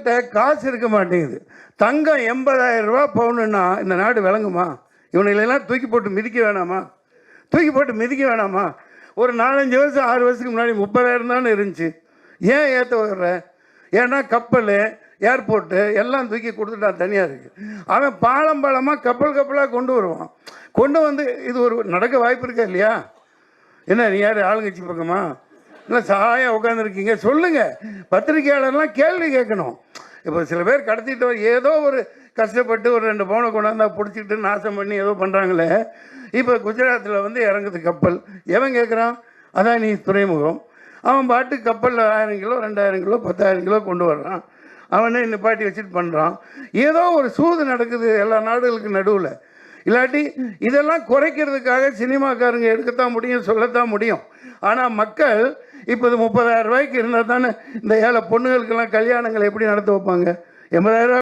மக்கள்கிட்ட காசு இருக்க மாட்டேங்குது. தங்கம் 80,000 ரூபா பவுனுன்னா இந்த நாடு விளங்குமா? இவனைகளெல்லாம் தூக்கி போட்டு மிதிக்க வேணாமா? தூக்கி போட்டு மிதிக்க வேணாமா? ஒரு 4-5 வருஷம் 6 வருஷத்துக்கு முன்னாடி 30,000 தானே இருந்துச்சு. ஏன் ஏற்ற வர்ற? ஏன்னா கப்பல், ஏர்போர்ட்டு எல்லாம் தூக்கி கொடுத்துட்டான் தனியாருக்கு. அவன் பாலமாக கப்பலாக கொண்டு வருவான். கொண்டு வந்து இது ஒரு நடக்க வாய்ப்பு இருக்கா இல்லையா? என்ன நீ யார் ஆளுங்கட்சி பக்கமா இல்லை சாயம் உட்காந்துருக்கீங்க? சொல்லுங்கள். பத்திரிகையாளர்லாம் கேள்வி கேட்கணும். இப்போ சில பேர் கடத்திட்டு ஏதோ ஒரு கஷ்டப்பட்டு ஒரு 2 பவுனை கொண்டாந்தா பிடிச்சிக்கிட்டு நாசம் பண்ணி ஏதோ பண்ணுறாங்களே. இப்போ குஜராத்தில் வந்து இறங்குது கப்பல். எவன் கேட்குறான்? அதான் நீ துறைமுகம். அவன் பாட்டு கப்பலில் 1000 கிலோ 2000 கிலோ 10,000 கிலோ கொண்டு வர்றான். அவனே நிப்பாட்டி வச்சுட்டு பண்ணுறான். ஏதோ ஒரு சூது நடக்குது எல்லா நாடுகளுக்கு நடுவில். இல்லாட்டி இதெல்லாம் குறைக்கிறதுக்காக சினிமாக்காரங்க எடுக்கத்தான் முடியும், சொல்லத்தான் முடியும். ஆனால் மக்கள் இப்போ இது 30,000 ரூபாய்க்கு இருந்தால் தானே இந்த ஏழை பொண்ணுகளுக்கெல்லாம் கல்யாணங்களை எப்படி நடத்த வைப்பாங்க? 80,000